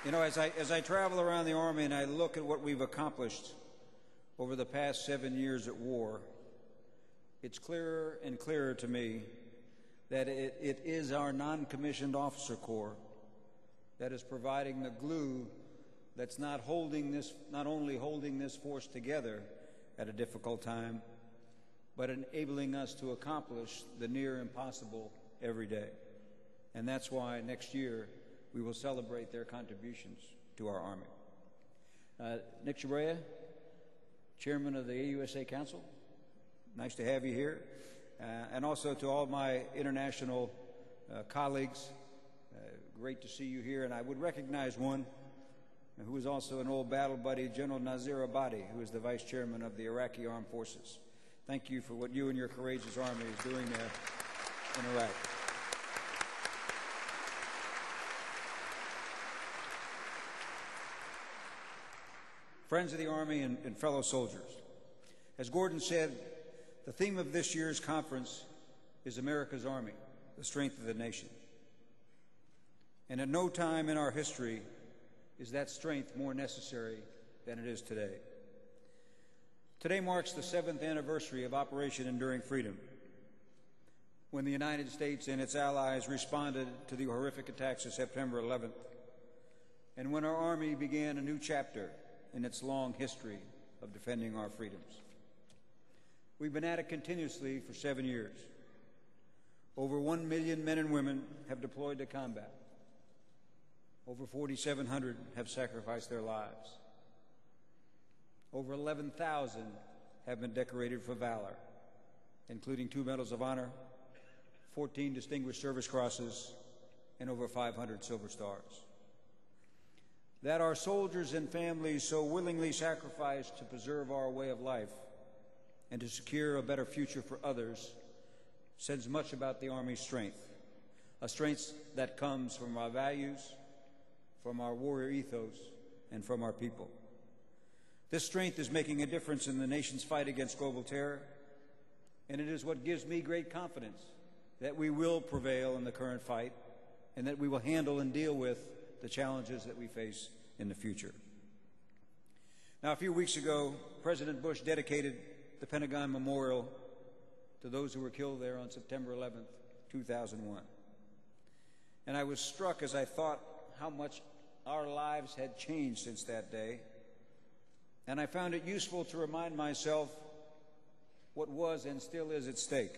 You know, as I travel around the Army and I look at what we've accomplished over the past 7 years at war, it's clearer and clearer to me that it is our non-commissioned officer corps that is providing the glue that's not only holding this force together at a difficult time, but enabling us to accomplish the near impossible every day. And that's why next year we will celebrate their contributions to our Army. Nick Chabrea, Chairman of the AUSA Council, nice to have you here. And also to all my international colleagues, great to see you here. And I would recognize one who is also an old battle buddy, General Nazir Abadi, who is the Vice Chairman of the Iraqi Armed Forces. Thank you for what you and your courageous Army is doing there in Iraq. Friends of the Army and fellow soldiers, as Gordon said, the theme of this year's conference is America's Army, the strength of the nation. And at no time in our history is that strength more necessary than it is today. Today marks the 7th anniversary of Operation Enduring Freedom, when the United States and its allies responded to the horrific attacks of September 11th, and when our Army began a new chapter in its long history of defending our freedoms. We've been at it continuously for 7 years. Over 1 million men and women have deployed to combat. Over 4,700 have sacrificed their lives. Over 11,000 have been decorated for valor, including 2 Medals of Honor, 14 Distinguished Service Crosses, and over 500 Silver Stars. That our soldiers and families so willingly sacrificed to preserve our way of life and to secure a better future for others says much about the Army's strength, a strength that comes from our values, from our warrior ethos, and from our people. This strength is making a difference in the nation's fight against global terror, and it is what gives me great confidence that we will prevail in the current fight and that we will handle and deal with the challenges that we face in the future. Now, a few weeks ago, President Bush dedicated the Pentagon Memorial to those who were killed there on September 11th, 2001. And I was struck as I thought how much our lives had changed since that day, and I found it useful to remind myself what was and still is at stake.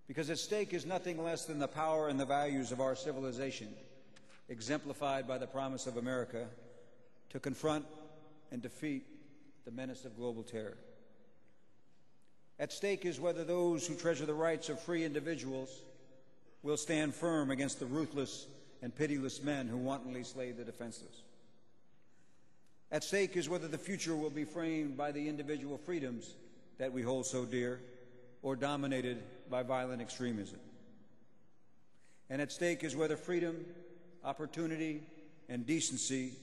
Because at stake is nothing less than the power and the values of our civilization, exemplified by the promise of America to confront and defeat the menace of global terror. At stake is whether those who treasure the rights of free individuals will stand firm against the ruthless and pitiless men who wantonly slay the defenseless. At stake is whether the future will be framed by the individual freedoms that we hold so dear, or dominated by violent extremism. And at stake is whether freedom, opportunity, and decency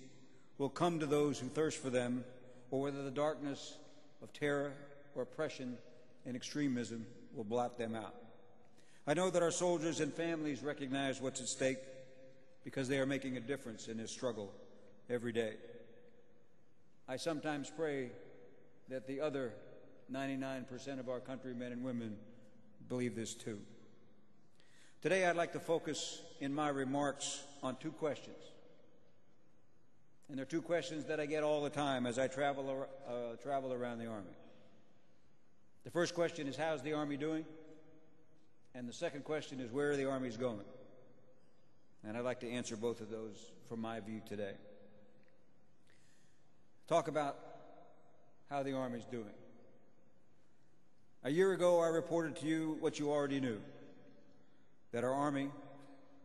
will come to those who thirst for them, or whether the darkness of terror or oppression and extremism will blot them out. I know that our soldiers and families recognize what's at stake because they are making a difference in this struggle every day. I sometimes pray that the other 99% of our countrymen and women believe this too. Today I'd like to focus in my remarks on 2 questions. And they're 2 questions that I get all the time as I travel around the Army. The first question is, how's the Army doing? And the second question is, where are the Army's going? And I'd like to answer both of those from my view today. Talk about how the Army's doing. A year ago, I reported to you what you already knew, that our Army,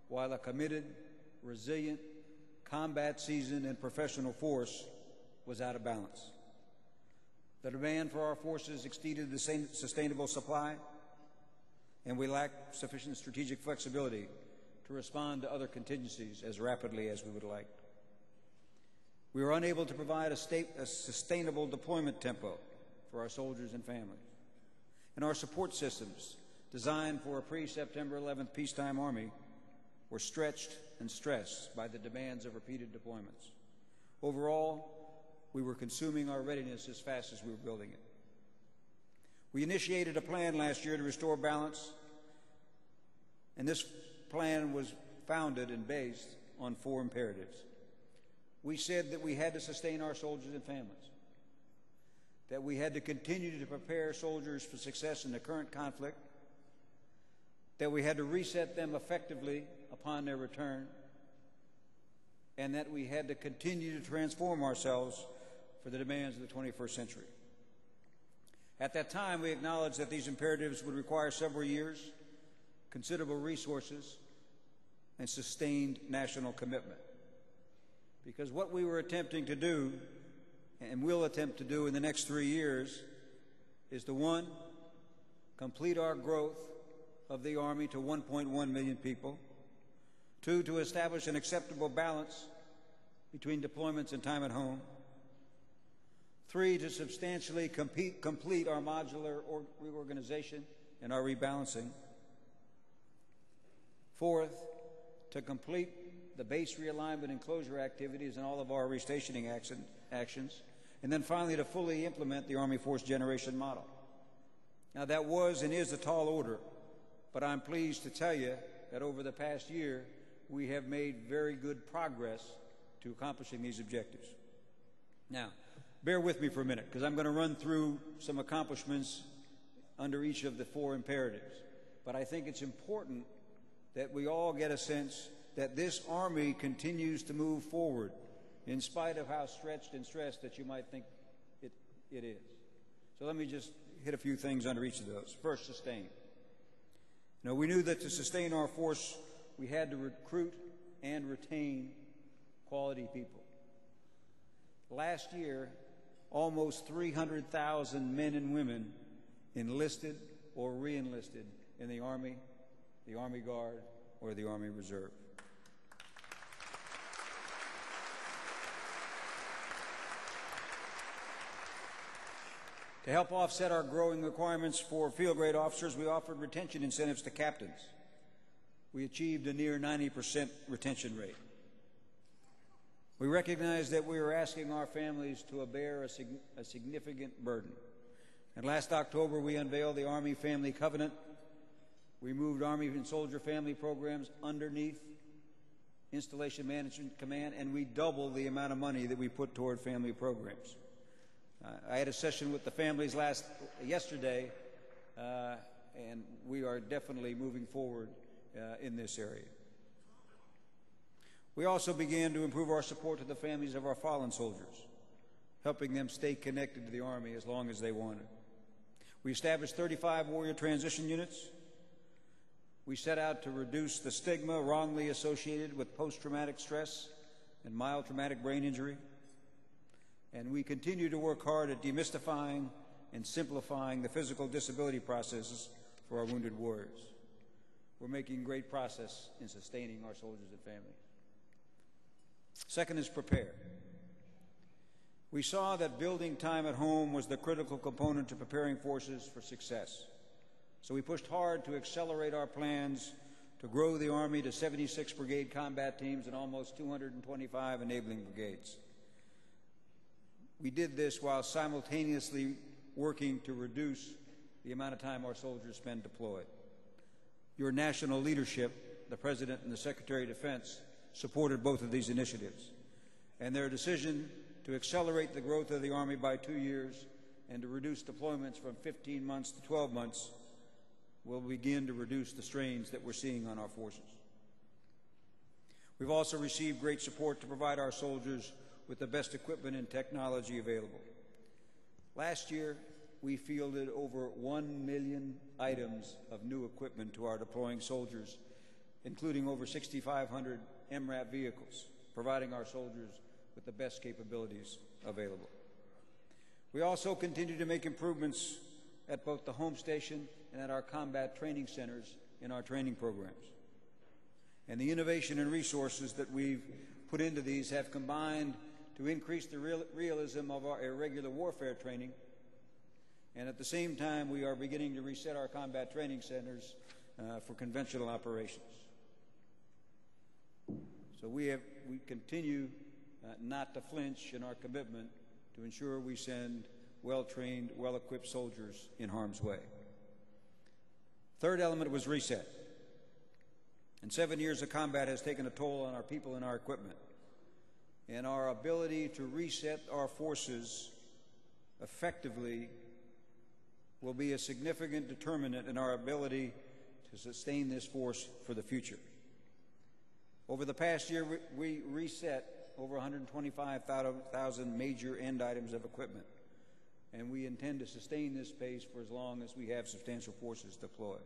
while a committed, resilient, combat-seasoned, and professional force, was out of balance. The demand for our forces exceeded the sustainable supply, and we lacked sufficient strategic flexibility to respond to other contingencies as rapidly as we would like. We were unable to provide a sustainable deployment tempo for our soldiers and families. And our support systems, designed for a pre-September 11th peacetime Army, were stretched and stressed by the demands of repeated deployments. Overall, we were consuming our readiness as fast as we were building it. We initiated a plan last year to restore balance, and this plan was founded and based on 4 imperatives. We said that we had to sustain our soldiers and families, that we had to continue to prepare soldiers for success in the current conflict, that we had to reset them effectively upon their return, and that we had to continue to transform ourselves for the demands of the 21st century. At that time, we acknowledged that these imperatives would require several years, considerable resources, and sustained national commitment. Because what we were attempting to do, and will attempt to do in the next 3 years, is to 1, complete our growth of the Army to 1.1 million people, 2, to establish an acceptable balance between deployments and time at home, 3, to substantially complete our modular reorganization and our rebalancing, 4th, to complete the base realignment and closure activities and all of our restationing actions, and then finally to fully implement the Army Force Generation model. Now that was and is a tall order, but I'm pleased to tell you that over the past year we have made very good progress to accomplishing these objectives. Now, bear with me for a minute, because I'm going to run through some accomplishments under each of the 4 imperatives. But I think it's important that we all get a sense that this Army continues to move forward in spite of how stretched and stressed that you might think it is. So let me just hit a few things under each of those. First, sustain. Now, we knew that to sustain our force, we had to recruit and retain quality people. Last year, almost 300,000 men and women enlisted or re-enlisted in the Army Guard, or the Army Reserve. To help offset our growing requirements for field-grade officers, we offered retention incentives to captains. We achieved a near 90% retention rate. We recognized that we were asking our families to bear a significant burden. And last October, we unveiled the Army Family Covenant. We moved Army and Soldier Family programs underneath Installation Management Command, and we doubled the amount of money that we put toward family programs. I had a session with the families yesterday, and we are definitely moving forward in this area. We also began to improve our support to the families of our fallen soldiers, helping them stay connected to the Army as long as they wanted. We established 35 warrior transition units. We set out to reduce the stigma wrongly associated with post-traumatic stress and mild traumatic brain injury. And we continue to work hard at demystifying and simplifying the physical disability processes for our wounded warriors. We're making great progress in sustaining our soldiers and families. Second is prepare. We saw that building time at home was the critical component to preparing forces for success. So we pushed hard to accelerate our plans to grow the Army to 76 brigade combat teams and almost 225 enabling brigades. We did this while simultaneously working to reduce the amount of time our soldiers spend deployed. Your national leadership, the President and the Secretary of Defense, supported both of these initiatives, and their decision to accelerate the growth of the Army by 2 years and to reduce deployments from 15 months to 12 months will begin to reduce the strains that we're seeing on our forces. We've also received great support to provide our soldiers with the best equipment and technology available. Last year, we fielded over 1 million items of new equipment to our deploying soldiers, including over 6,500 MRAP vehicles, providing our soldiers with the best capabilities available. We also continue to make improvements at both the home station and at our combat training centers in our training programs. And the innovation and resources that we've put into these have combined to increase the realism of our irregular warfare training, and at the same time we are beginning to reset our combat training centers for conventional operations. So we continue not to flinch in our commitment to ensure we send well-trained, well-equipped soldiers in harm's way. Third element was reset. And 7 years of combat has taken a toll on our people and our equipment. And our ability to reset our forces effectively will be a significant determinant in our ability to sustain this force for the future. Over the past year, we reset over 125,000 major end items of equipment, and we intend to sustain this pace for as long as we have substantial forces deployed.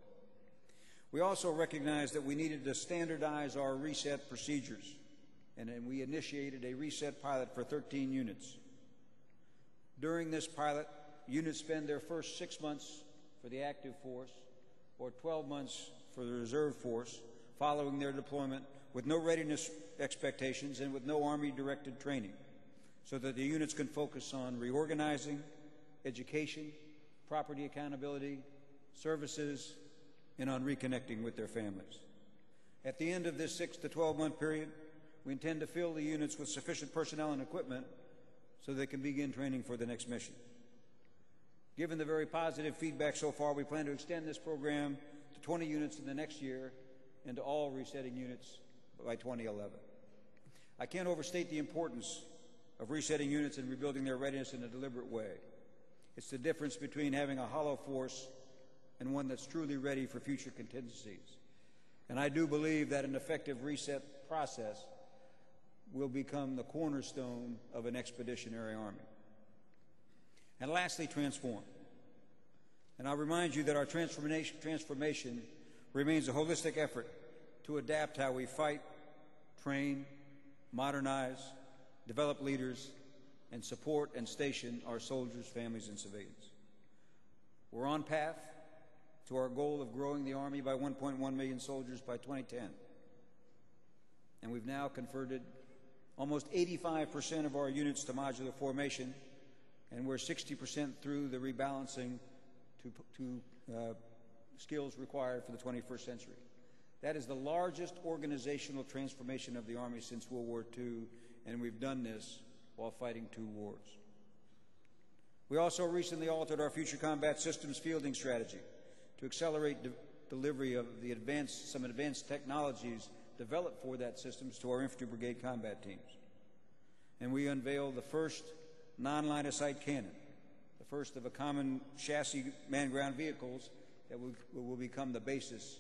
We also recognized that we needed to standardize our reset procedures, and then we initiated a reset pilot for 13 units. During this pilot, units spend their first 6 months for the active force or 12 months for the reserve force following their deployment with no readiness expectations and with no Army-directed training, so that the units can focus on reorganizing, education, property accountability, services, and on reconnecting with their families. At the end of this 6 to 12-month period, we intend to fill the units with sufficient personnel and equipment so they can begin training for the next mission. Given the very positive feedback so far, we plan to extend this program to 20 units in the next year and to all resetting units by 2011. I can't overstate the importance of resetting units and rebuilding their readiness in a deliberate way. It's the difference between having a hollow force and one that's truly ready for future contingencies. And I do believe that an effective reset process will become the cornerstone of an expeditionary army. And lastly, transform. And I'll remind you that our transformation remains a holistic effort to adapt how we fight, train, modernize, develop leaders, and support and station our soldiers, families, and civilians. We're on path to our goal of growing the Army by 1.1 million soldiers by 2010. And we've now converted almost 85% of our units to modular formation, and we're 60% through the rebalancing to skills required for the 21st century. That is the largest organizational transformation of the Army since World War II, and we've done this while fighting 2 wars. We also recently altered our future combat systems fielding strategy to accelerate delivery of some advanced technologies developed for that systems to our infantry brigade combat teams. And we unveiled the first non-line-of-sight cannon, the first of a common chassis man-ground vehicles that will become the basis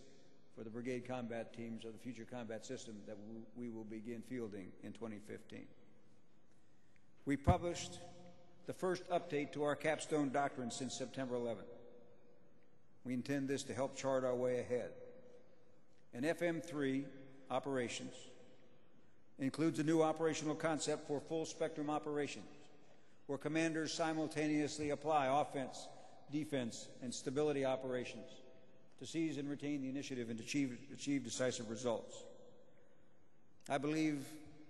for the brigade combat teams of the future combat system that we will begin fielding in 2015. We published the first update to our capstone doctrine since September 11th. We intend this to help chart our way ahead. And FM3 operations includes a new operational concept for full spectrum operations, where commanders simultaneously apply offense, defense, and stability operations to seize and retain the initiative and achieve decisive results. I believe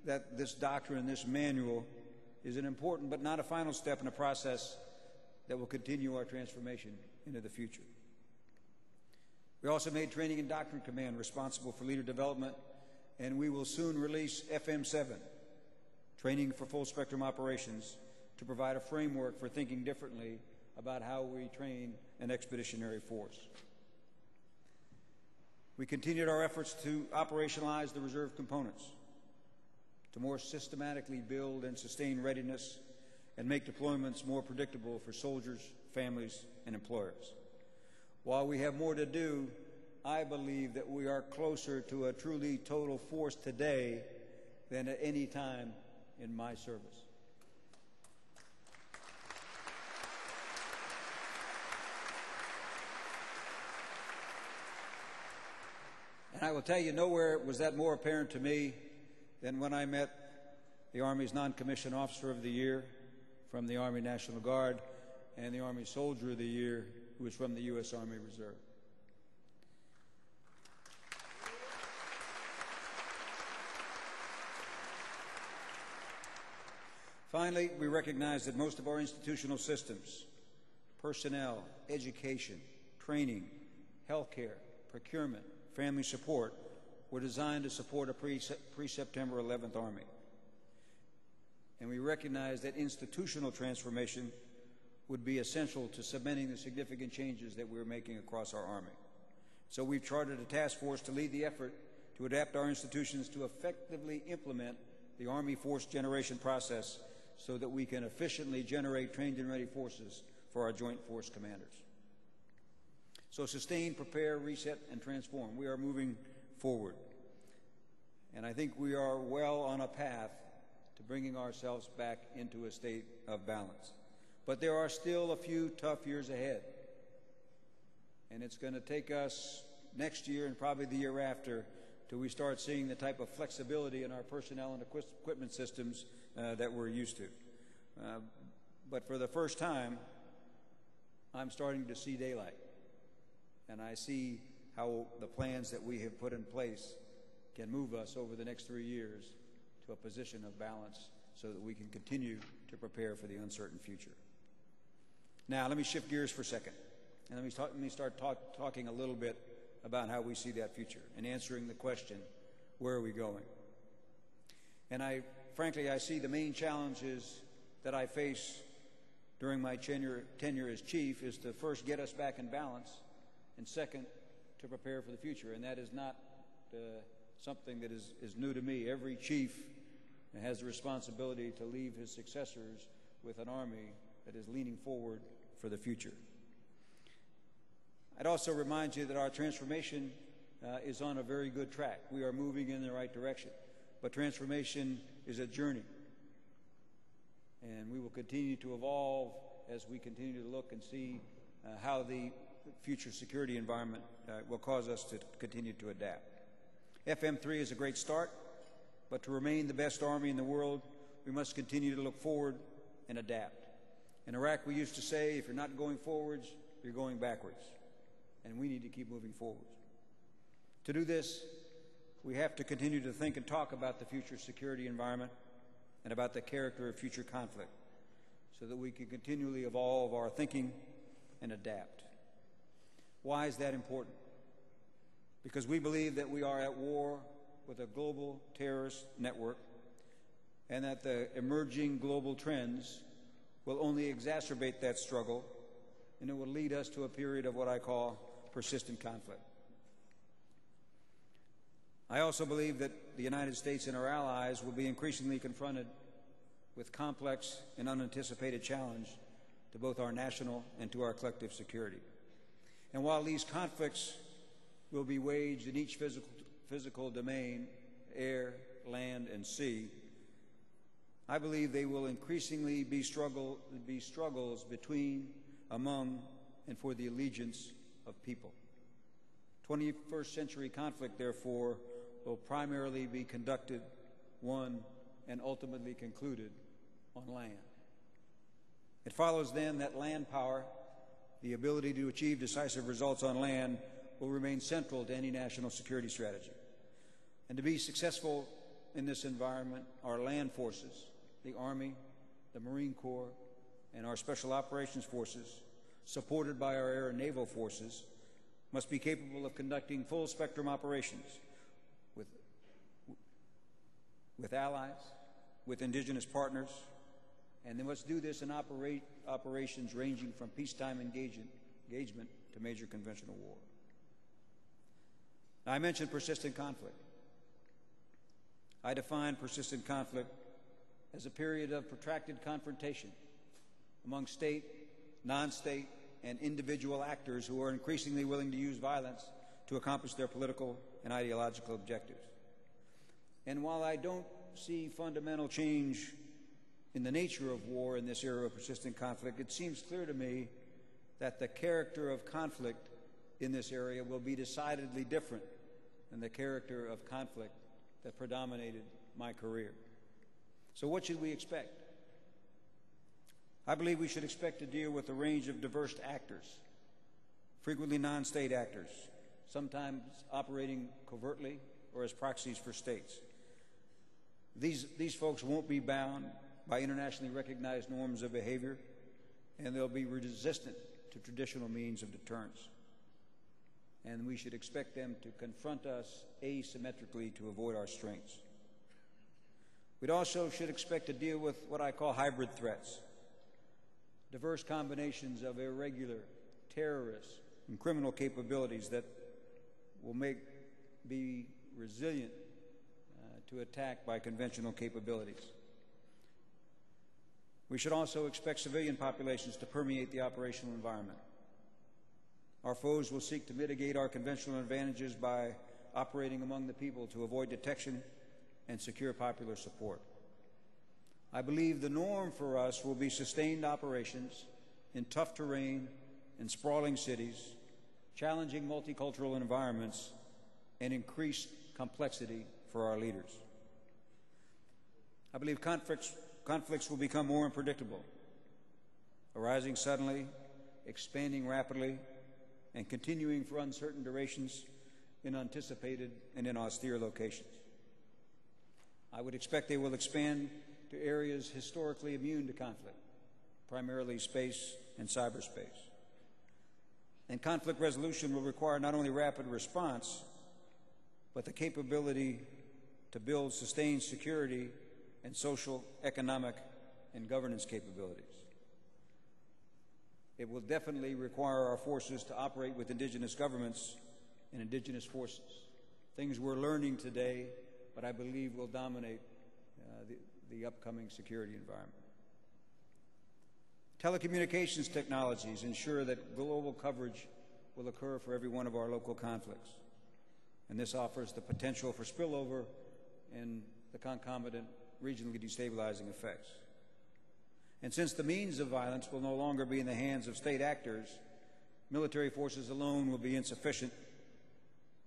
that this doctrine, this manual, is an important but not a final step in a process that will continue our transformation into the future. We also made Training and Doctrine Command responsible for leader development, and we will soon release FM7, Training for Full Spectrum Operations, to provide a framework for thinking differently about how we train an expeditionary force. We continued our efforts to operationalize the reserve components, to more systematically build and sustain readiness and make deployments more predictable for soldiers, families, and employers. While we have more to do, I believe that we are closer to a truly total force today than at any time in my service. And I will tell you, nowhere was that more apparent to me than when I met the Army's Non-Commissioned Officer of the Year from the Army National Guard and the Army Soldier of the Year who was from the U.S. Army Reserve. Finally, we recognize that most of our institutional systems, personnel, education, training, healthcare, procurement, family support, were designed to support a pre-September 11th Army. And we recognize that institutional transformation would be essential to cementing the significant changes that we're making across our Army. So we've chartered a task force to lead the effort to adapt our institutions to effectively implement the Army Force Generation process so that we can efficiently generate trained and ready forces for our Joint Force Commanders. So sustain, prepare, reset, and transform. We are moving forward. And I think we are well on a path to bringing ourselves back into a state of balance. But there are still a few tough years ahead. And it's going to take us next year and probably the year after till we start seeing the type of flexibility in our personnel and equipment systems that we're used to. But for the first time, I'm starting to see daylight. And I see how the plans that we have put in place can move us over the next 3 years to a position of balance so that we can continue to prepare for the uncertain future. Now, let me shift gears for a second, and let me start talking a little bit about how we see that future and answering the question, where are we going? And frankly, I see the main challenges that I face during my tenure as chief is to first get us back in balance, and second, to prepare for the future. And that is not something that is new to me. Every chief has the responsibility to leave his successors with an Army that is leaning forward for the future. I'd also remind you that our transformation is on a very good track. We are moving in the right direction. But transformation is a journey. And we will continue to evolve as we continue to look and see how the future security environment will cause us to continue to adapt. FM3 is a great start, but to remain the best Army in the world, we must continue to look forward and adapt. In Iraq, we used to say, if you're not going forwards, you're going backwards. And we need to keep moving forwards. To do this, we have to continue to think and talk about the future security environment and about the character of future conflict so that we can continually evolve our thinking and adapt. Why is that important? Because we believe that we are at war with a global terrorist network and that the emerging global trends will only exacerbate that struggle, and it will lead us to a period of what I call persistent conflict. I also believe that the United States and our allies will be increasingly confronted with complex and unanticipated challenge to both our national and to our collective security. And while these conflicts will be waged in each physical domain, air, land, and sea, I believe they will increasingly be struggles between, among, and for the allegiance of people. 21st century conflict, therefore, will primarily be conducted, won, and ultimately concluded on land. It follows then that land power, the ability to achieve decisive results on land, will remain central to any national security strategy. And to be successful in this environment, our land forces, the Army, the Marine Corps, and our Special Operations Forces, supported by our air and naval forces, must be capable of conducting full-spectrum operations with allies, with indigenous partners, and they must do this in operations ranging from peacetime engagement to major conventional war. Now, I mentioned persistent conflict. I define persistent conflict as a period of protracted confrontation among state, non-state, and individual actors who are increasingly willing to use violence to accomplish their political and ideological objectives. And while I don't see fundamental change in the nature of war in this era of persistent conflict, it seems clear to me that the character of conflict in this area will be decidedly different than the character of conflict that predominated my career. So what should we expect? I believe we should expect to deal with a range of diverse actors, frequently non-state actors, sometimes operating covertly or as proxies for states. These folks won't be bound by internationally recognized norms of behavior, and they'll be resistant to traditional means of deterrence. and we should expect them to confront us asymmetrically to avoid our strengths. We also should expect to deal with what I call hybrid threats, diverse combinations of irregular, terrorist, and criminal capabilities that will be resilient to attack by conventional capabilities. We should also expect civilian populations to permeate the operational environment. Our foes will seek to mitigate our conventional advantages by operating among the people to avoid detection and secure popular support. I believe the norm for us will be sustained operations in tough terrain and sprawling cities, challenging multicultural environments, and increased complexity for our leaders. I believe conflicts will become more unpredictable, arising suddenly, expanding rapidly, and continuing for uncertain durations in unanticipated and in austere locations. I would expect they will expand to areas historically immune to conflict, primarily space and cyberspace. And conflict resolution will require not only rapid response, but the capability to build sustained security and social, economic, and governance capabilities. It will definitely require our forces to operate with indigenous governments and indigenous forces, things we're learning today, but I believe will dominate the upcoming security environment. Telecommunications technologies ensure that global coverage will occur for every one of our local conflicts, and this offers the potential for spillover and the concomitant regionally destabilizing effects. And since the means of violence will no longer be in the hands of state actors, military forces alone will be insufficient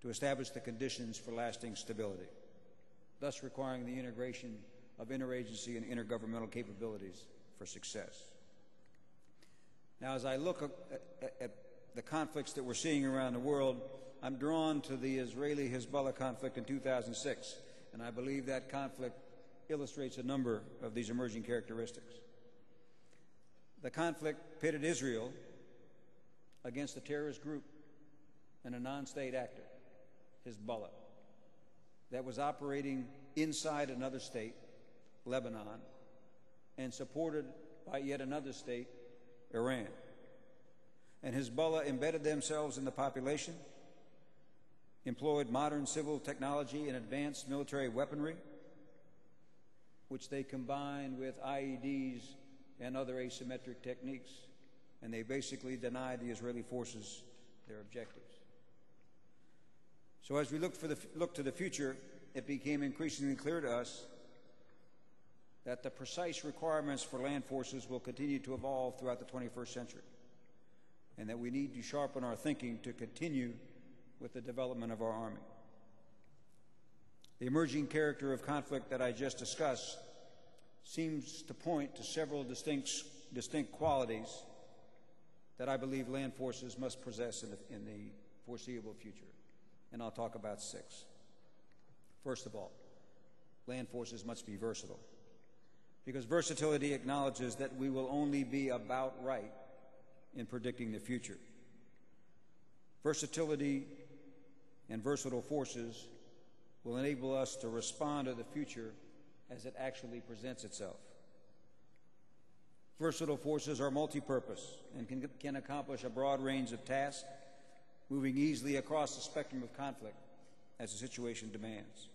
to establish the conditions for lasting stability, thus requiring the integration of interagency and intergovernmental capabilities for success. Now, as I look at the conflicts that we're seeing around the world, I'm drawn to the Israeli-Hezbollah conflict in 2006, and I believe that conflict illustrates a number of these emerging characteristics. The conflict pitted Israel against a terrorist group and a non-state actor, Hezbollah, that was operating inside another state, Lebanon, and supported by yet another state, Iran. And Hezbollah embedded themselves in the population, employed modern civil technology and advanced military weaponry, which they combined with IEDs and other asymmetric techniques, and they basically denied the Israeli forces their objectives. So as we look to the future, it became increasingly clear to us that the precise requirements for land forces will continue to evolve throughout the 21st century, and that we need to sharpen our thinking to continue with the development of our Army. The emerging character of conflict that I just discussed seems to point to several distinct qualities that I believe land forces must possess in the foreseeable future, and I'll talk about 6. First of all, land forces must be versatile, because versatility acknowledges that we will only be about right in predicting the future. Versatility and versatile forces will enable us to respond to the future as it actually presents itself. Versatile forces are multi-purpose and can accomplish a broad range of tasks, moving easily across the spectrum of conflict as the situation demands.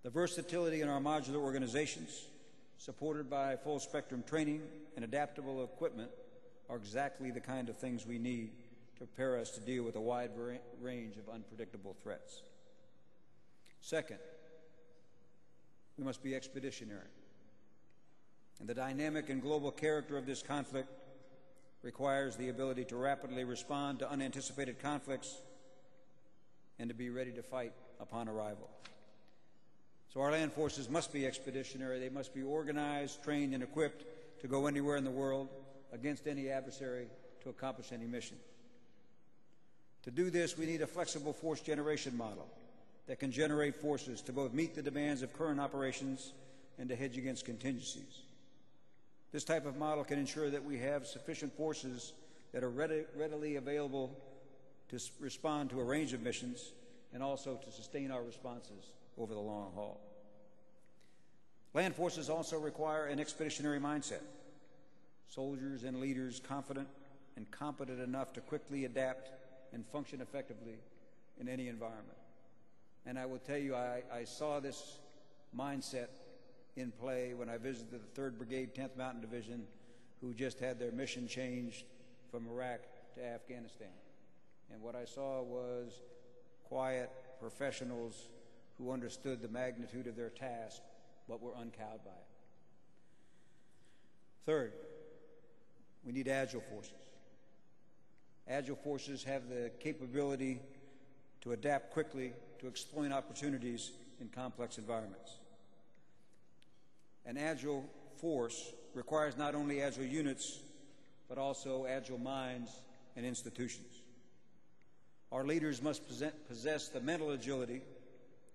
The versatility in our modular organizations, supported by full-spectrum training and adaptable equipment, are exactly the kind of things we need to prepare us to deal with a wide range of unpredictable threats. Second, we must be expeditionary. And the dynamic and global character of this conflict requires the ability to rapidly respond to unanticipated conflicts and to be ready to fight upon arrival. So our land forces must be expeditionary. They must be organized, trained, and equipped to go anywhere in the world against any adversary to accomplish any mission. To do this, we need a flexible force generation model that can generate forces to both meet the demands of current operations and to hedge against contingencies. This type of model can ensure that we have sufficient forces that are readily available to respond to a range of missions and also to sustain our responses over the long haul. Land forces also require an expeditionary mindset. Soldiers and leaders confident and competent enough to quickly adapt and function effectively in any environment. And I will tell you, I saw this mindset in play when I visited the 3rd Brigade, 10th Mountain Division, who just had their mission changed from Iraq to Afghanistan. And what I saw was quiet professionals who understood the magnitude of their task but were uncowed by it. Third, we need agile forces. Agile forces have the capability to adapt quickly to exploit opportunities in complex environments. An agile force requires not only agile units, but also agile minds and institutions. Our leaders must possess the mental agility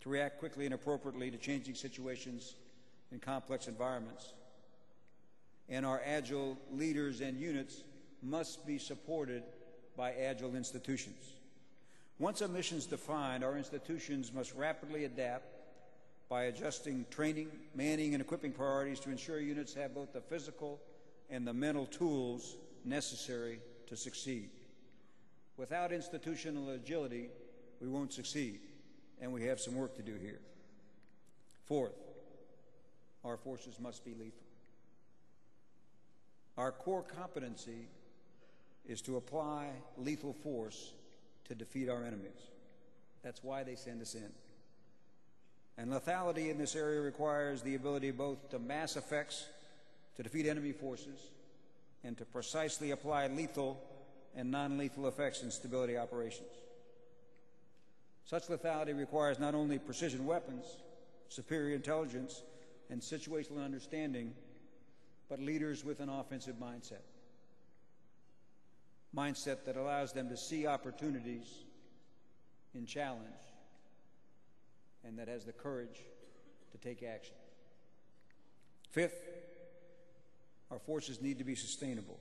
to react quickly and appropriately to changing situations in complex environments. And our agile leaders and units must be supported by agile institutions. Once a mission is defined, our institutions must rapidly adapt by adjusting training, manning, and equipping priorities to ensure units have both the physical and the mental tools necessary to succeed. Without institutional agility, we won't succeed, and we have some work to do here. Fourth, our forces must be lethal. Our core competency is to apply lethal force to defeat our enemies. That's why they send us in. And lethality in this area requires the ability both to mass effects to defeat enemy forces and to precisely apply lethal and non-lethal effects in stability operations. Such lethality requires not only precision weapons, superior intelligence, and situational understanding, but leaders with an offensive mindset. Mindset that allows them to see opportunities in challenge and that has the courage to take action. Fifth, our forces need to be sustainable.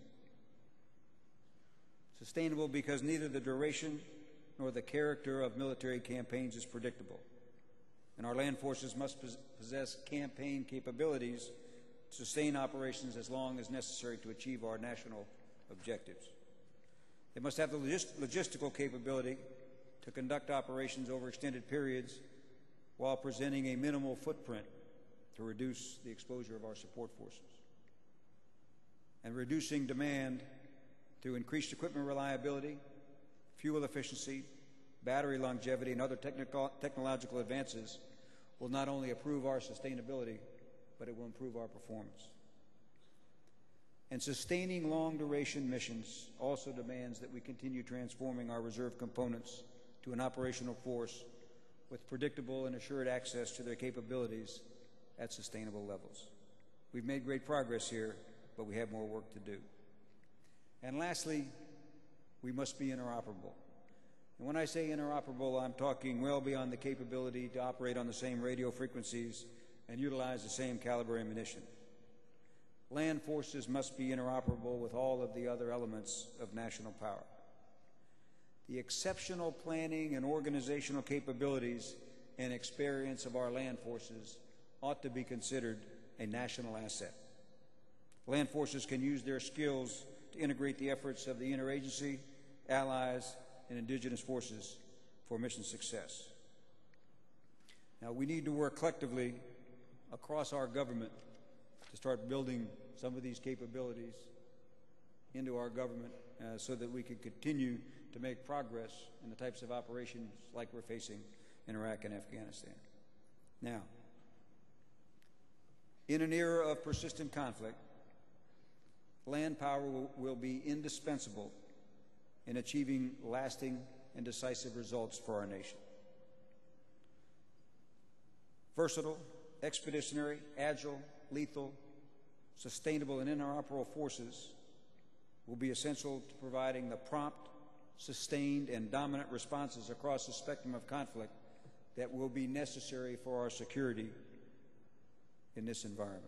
Sustainable because neither the duration nor the character of military campaigns is predictable. And our land forces must possess campaign capabilities to sustain operations as long as necessary to achieve our national objectives. They must have the logistical capability to conduct operations over extended periods while presenting a minimal footprint to reduce the exposure of our support forces. And reducing demand through increased equipment reliability, fuel efficiency, battery longevity, and other technological advances will not only improve our sustainability, but it will improve our performance. And sustaining long-duration missions also demands that we continue transforming our reserve components to an operational force with predictable and assured access to their capabilities at sustainable levels. We've made great progress here, but we have more work to do. And lastly, we must be interoperable. And when I say interoperable, I'm talking well beyond the capability to operate on the same radio frequencies and utilize the same caliber ammunition. Land forces must be interoperable with all of the other elements of national power. The exceptional planning and organizational capabilities and experience of our land forces ought to be considered a national asset. Land forces can use their skills to integrate the efforts of the interagency, allies, and indigenous forces for mission success. Now, we need to work collectively across our government to start building some of these capabilities into our government so that we can continue to make progress in the types of operations like we're facing in Iraq and Afghanistan. Now, in an era of persistent conflict, land power will be indispensable in achieving lasting and decisive results for our nation. Versatile, expeditionary, agile, lethal, sustainable, and interoperable forces will be essential to providing the prompt, sustained, and dominant responses across the spectrum of conflict that will be necessary for our security in this environment.